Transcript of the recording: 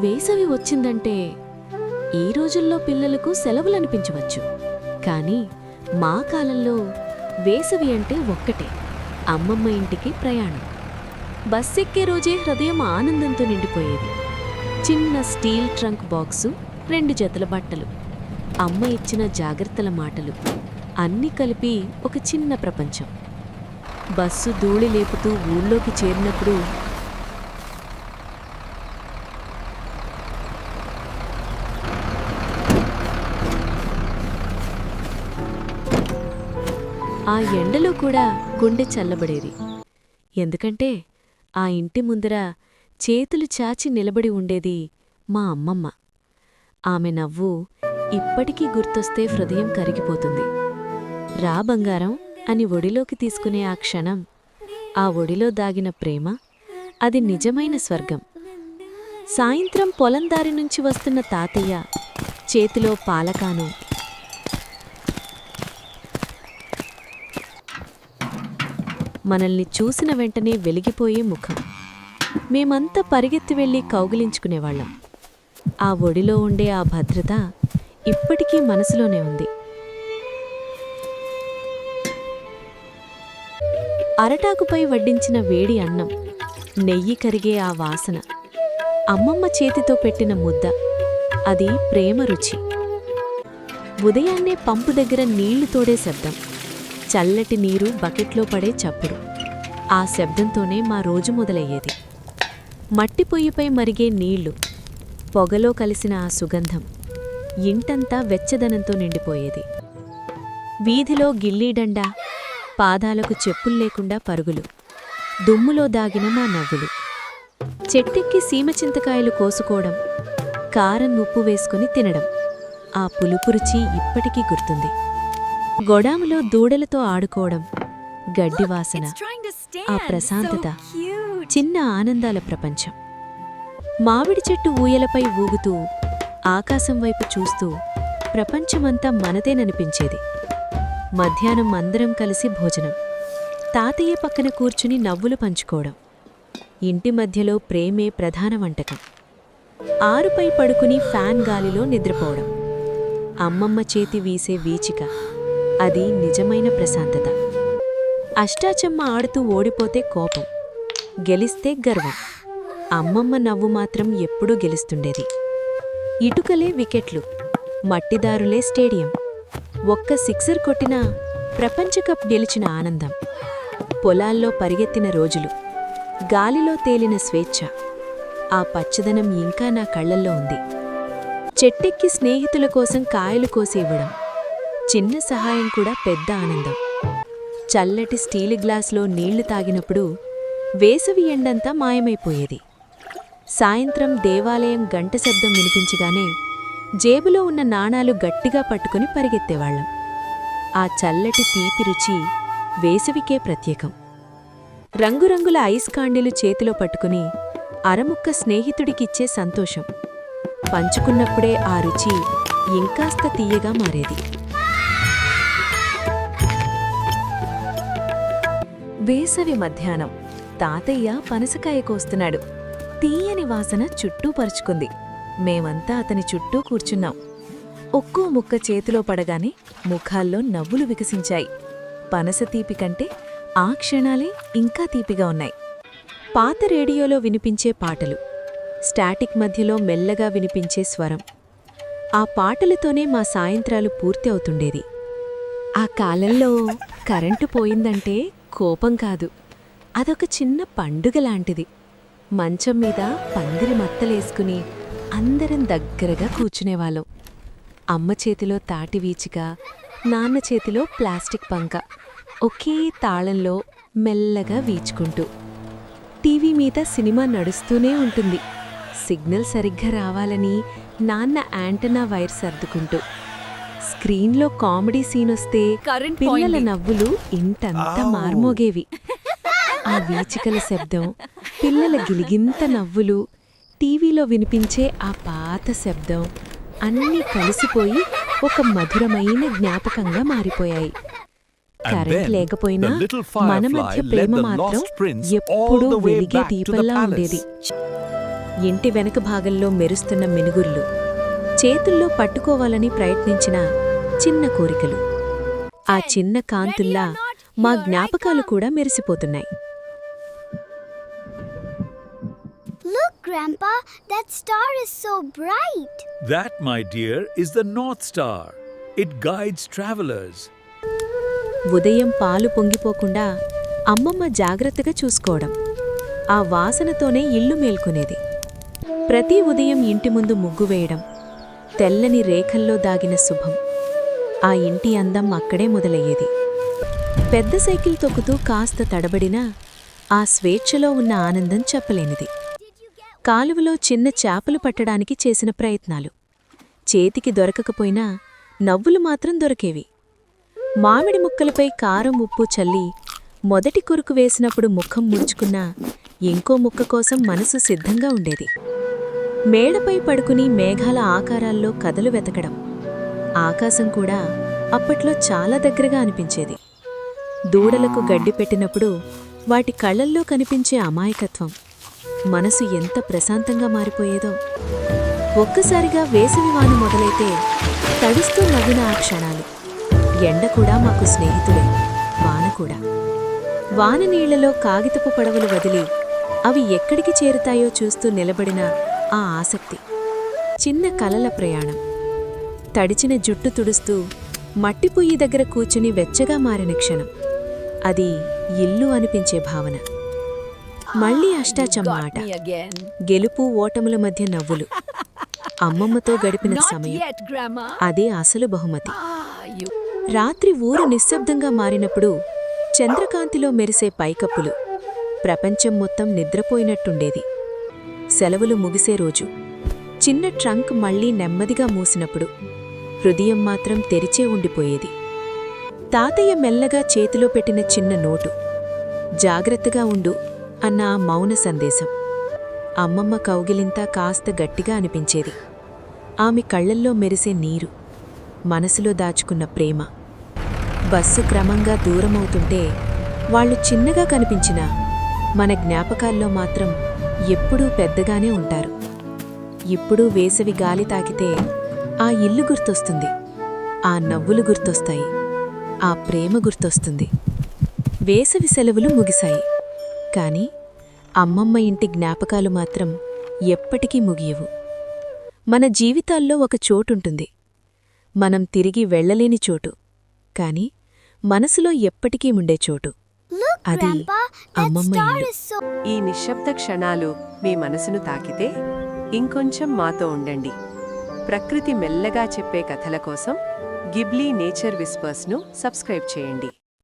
వేసవి వచ్చిందంటే ఈ రోజుల్లో పిల్లలకు సెలవులనిపించవచ్చు. కానీ మా కాలంలో వేసవి అంటే ఒక్కటే, అమ్మమ్మ ఇంటికి ప్రయాణం. బస్సెక్కే రోజే హృదయం ఆనందంతో నిండిపోయేది. చిన్న స్టీల్ ట్రంక్ బాక్సు, 2 జతల బట్టలు, అమ్మ ఇచ్చిన జాగ్రత్తల మాటలు అన్నీ కలిపి ఒక చిన్న ప్రపంచం. బస్సు ధూళి లేపుతూ ఊళ్ళోకి చేరినప్పుడు ఆ ఎండలో కూడా గుండె చల్లబడేది. ఎందుకంటే ఆ ఇంటి ముందర చేతులు చాచి నిలబడి ఉండేది మా అమ్మమ్మ. ఆమె నవ్వు ఇప్పటికీ గుర్తొస్తే హృదయం కరిగిపోతుంది. రా బంగారం అని ఒడిలోకి తీసుకునే ఆ క్షణం, ఆ ఒడిలో దాగిన ప్రేమ, అది నిజమైన స్వర్గం. సాయంత్రం పొలం దారి నుంచి వస్తున్న తాతయ్య చేతిలో పాలకాను, మనల్ని చూసిన వెంటనే వెలిగిపోయే ముఖం. మేమంతా పరిగెత్తి వెళ్లి కౌగిలించుకునేవాళ్లం. ఆ ఒడిలో ఉండే ఆ భద్రత ఇప్పటికీ మనసులోనే ఉంది. అరటాకుపై వడ్డించిన వేడి అన్నం, నెయ్యి కరిగే ఆ వాసన, అమ్మమ్మ చేతితో పెట్టిన ముద్ద, అది ప్రేమ రుచి. ఉదయాన్నే పంపు దగ్గర నీళ్లు తోడే శబ్దం, చల్లటి నీరు బకెట్లో పడే చప్పుడు, ఆ శబ్దంతోనే మా రోజు మొదలయ్యేది. మట్టి పొయ్యిపై మరిగే నీళ్లు, పొగలో కలిసిన ఆ సుగంధం ఇంటంతా వెచ్చదనంతో నిండిపోయేది. వీధిలో గిల్లీడండా, పాదాలకు చెప్పుల్లేకుండా పరుగులు, దుమ్ములో దాగిన మా నవ్వులు, చెట్టెక్కి సీమచింతకాయలు కోసుకోవడం, కారం ఉప్పు వేసుకుని తినడం, ఆ పులుపు రుచి ఇప్పటికీ గుర్తుంది. గొడాములో దూడలతో ఆడుకోవడం, గడ్డివాసన, ఆ ప్రశాంతత, చిన్న ఆనందాల ప్రపంచం. మామిడి చెట్టు ఊయలపై ఊగుతూ ఆకాశం వైపు చూస్తూ ప్రపంచమంతా మనదేననిపించేది. మధ్యాహ్నం అందరం కలిసి భోజనం, తాతయ్య పక్కన కూర్చుని నవ్వులు పంచుకోవడం, ఇంటి మధ్యలో ప్రేమే ప్రధాన వంటకం. ఆరుపై పడుకుని ఫ్యాన్ గాలిలో నిద్రపోవడం, అమ్మమ్మ చేతి వీసే వీచిక, అది నిజమైన ప్రశాంతత. అష్టాచమ్మ ఆడుతూ ఓడిపోతే కోపం, గెలిస్తే గర్వం. అమ్మమ్మ నవ్వు మాత్రం ఎప్పుడూ గెలుస్తుండేది. ఇటుకలే వికెట్లు, మట్టిదారులే స్టేడియం. ఒక్క సిక్సర్ కొట్టినా ప్రపంచకప్ గెలిచిన ఆనందం. పొలాల్లో పరిగెత్తిన రోజులు, గాలిలో తేలిన స్వేచ్ఛ, ఆ పచ్చదనం ఇంకా నా కళ్లల్లో ఉంది. చెట్టెక్కి స్నేహితుల కోసం కాయలు కోసి ఇవ్వడం, చిన్న సహాయం కూడా పెద్ద ఆనందం. చల్లటి స్టీలు గ్లాసులో నీళ్లు తాగినప్పుడు వేసవి ఎండంతా మాయమైపోయేది. సాయంత్రం దేవాలయం గంట శబ్దం వినిపించగానే జేబులో ఉన్న నాణాలు గట్టిగా పట్టుకుని పరిగెత్తేవాళ్లం. ఆ చల్లటి తీపి రుచి వేసవికే ప్రత్యేకం. రంగురంగుల ఐస్ కాండీలు చేతిలో పట్టుకుని అరముక్క స్నేహితుడికిచ్చే సంతోషం, పంచుకున్నప్పుడే ఆ రుచి ఇంకాస్త తీయగా మారేది. వేసవి మధ్యాహ్నం, తాతయ్య పనసకాయ కోస్తున్నాడు. తీయని వాసన చుట్టూ పరుచుకుంది. మేమంతా అతని చుట్టూ కూర్చున్నాం. ఒక్కో ముక్క చేతిలో పడగానే ముఖాల్లో నవ్వులు వికసించాయి. పనస తీపి కంటే ఆ క్షణాలే ఇంకా తీపిగా ఉన్నాయి. పాత రేడియోలో వినిపించే పాటలు, స్టాటిక్ మధ్యలో మెల్లగా వినిపించే స్వరం, ఆ పాటలతోనే మా సాయంత్రాలు పూర్తి అవుతుండేది. ఆ కాలంలో కరెంటు పోయిందంటే కోపం కాదు, అదొక చిన్న పండుగలాంటిది. మంచం మీద పందిరి మత్తలేసుకుని అందరం దగ్గరగా కూర్చునేవాళ్ళం. అమ్మ చేతిలో తాటి వీచిక, నాన్న చేతిలో ప్లాస్టిక్ పంక, ఒకే తాళంలో మెల్లగా వీచుకుంటూ. టీవీ మీద సినిమా నడుస్తూనే ఉంటుంది. సిగ్నల్ సరిగ్గా రావాలని నాన్న యాంటనా వైర్ సర్దుకుంటూ. స్క్రీన్లో కామెడీ సీనొస్తే పిల్లల నవ్వులు ఇంటంతా మార్మోగేవి. ఆ వీచికల శబ్దం, పిల్లల గిలిగింత నవ్వులు, టీవీలో వినిపించే ఆ పాత శబ్దం అన్నీ కలిసిపోయి ఒక మధురమైన జ్ఞాపకంగా మారిపోయాయి. కరెంట్ లేకపోయినా మన మధ్య ప్రేమ మాత్రం ఎప్పుడూ వెలిగే దీపంలా ఉండేది. ఇంటి వెనక భాగంలో మెరుస్తున్న మినుగుర్లు, చేతుల్లో పట్టుకోవాలని ప్రయత్నించిన చిన్న కోరికలు. ఆ చిన్న కాంతుల్లా మా జ్ఞాపకాలు కూడా మెరిసిపోతున్నాయి. Look, Grandpa, that star is so bright. That, my dear, is the North Star. It guides travelers. ఉదయం పాలు పొంగిపోకుండా అమ్మమ్మ జాగ్రత్తగా చూసుకోవడం, ఆ వాసనతోనే ఇల్లు మేల్కొనేది. ప్రతి ఉదయం ఇంటి ముందు ముగ్గు వేయడం, తెల్లని రేఖల్లో దాగిన శుభం. ఆ ఇంటి అందం అక్కడే మొదలయ్యేది. పెద్ద సైకిల్ తొక్కుతూ కాస్త తడబడినా ఆ స్వేచ్ఛలో ఉన్న ఆనందం చెప్పలేనిది. కాలువలో చిన్న చేపలు పట్టడానికి చేసిన ప్రయత్నాలు, చేతికి దొరకకపోయినా నవ్వులు మాత్రం దొరికేవి. మామిడి ముక్కలపై కారం ఉప్పు చల్లి మొదటి కొరుకు వేసినప్పుడు ముఖం ముడుచుకున్నా ఇంకో ముక్క కోసం మనసు సిద్ధంగా ఉండేది. మేడపై పడుకుని మేఘాల ఆకారాల్లో కథలు వెతకడం, ఆకాశం కూడా అప్పట్లో చాలా దగ్గరగా అనిపించేది. దూడలకు గడ్డి పెట్టినప్పుడు వాటి కళ్లల్లో కనిపించే అమాయకత్వం, మనసు ఎంత ప్రశాంతంగా మారిపోయేదో. ఒక్కసారిగా వేసవివాన మొదలైతే తడుస్తూ నవ్విన ఆ క్షణాలు. ఎండ కూడా మాకు స్నేహితుడే, వాన కూడా. వాన నీళ్లలో కాగితపు పడవలు వదిలి అవి ఎక్కడికి చేరుతాయో చూస్తూ నిలబడిన ఆ ఆసక్తి. చిన్న కలల ప్రయాణం. తడిచిన జుట్టు తుడుస్తూ మట్టి పొయ్యి దగ్గర కూర్చుని వెచ్చగా మారిన క్షణం. అది ఇల్లు అనిపించే భావన. మళ్లీ అష్టాచమ్మ ఆట, గెలుపు ఓటముల మధ్య నవ్వులు, అమ్మమ్మతో గడిపిన సమయం, అదే అసలు బహుమతి. రాత్రి ఊరు నిశ్శబ్దంగా మారినప్పుడు చంద్రకాంతిలో మెరిసే పైకప్పులు, ప్రపంచం మొత్తం నిద్రపోయినట్టుండేది. సెలవులు ముగిసే రోజు చిన్న ట్రంక్ మళ్లీ నెమ్మదిగా మూసినప్పుడు హృదయం మాత్రం తెరిచే ఉండిపోయేది. తాతయ్య మెల్లగా చేతిలో పెట్టిన చిన్న నోటు, జాగ్రత్తగా ఉండు అన్న ఆ మౌన సందేశం. అమ్మమ్మ కౌగిలింతా కాస్త గట్టిగా అనిపించేది. ఆమె కళ్లల్లో మెరిసే నీరు, మనసులో దాచుకున్న ప్రేమ. బస్సు క్రమంగా దూరమవుతుంటే వాళ్లు చిన్నగా కనిపించినా మన జ్ఞాపకాల్లో మాత్రం ఎప్పుడూ పెద్దగానే ఉంటారు. ఇప్పుడు వేసవి గాలి తాకితే ఆ ఇల్లు గుర్తొస్తుంది, ఆ నవ్వులు గుర్తొస్తాయి, ఆ ప్రేమ గుర్తొస్తుంది. వేసవి సెలవులు ముగిశాయి, కాని అమ్మమ్మ ఇంటి జ్ఞాపకాలు మాత్రం ఎప్పటికీ ముగియవు. మన జీవితాల్లో ఒక చోటుంటుంది, మనం తిరిగి వెళ్లలేని చోటు, కాని మనసులో ఎప్పటికీ ఉండే చోటు. అది అమ్మమ్మ ఇల్లు. ఈ నిశ్శబ్ద క్షణాలు మీ మనసును తాకితే ఇంకొంచెం మాతో ఉండండి. ప్రకృతి మెల్లగా చెప్పే కథల కోసం గిబ్లీ నేచర్ విస్పర్స్ను సబ్స్క్రైబ్ చేయండి.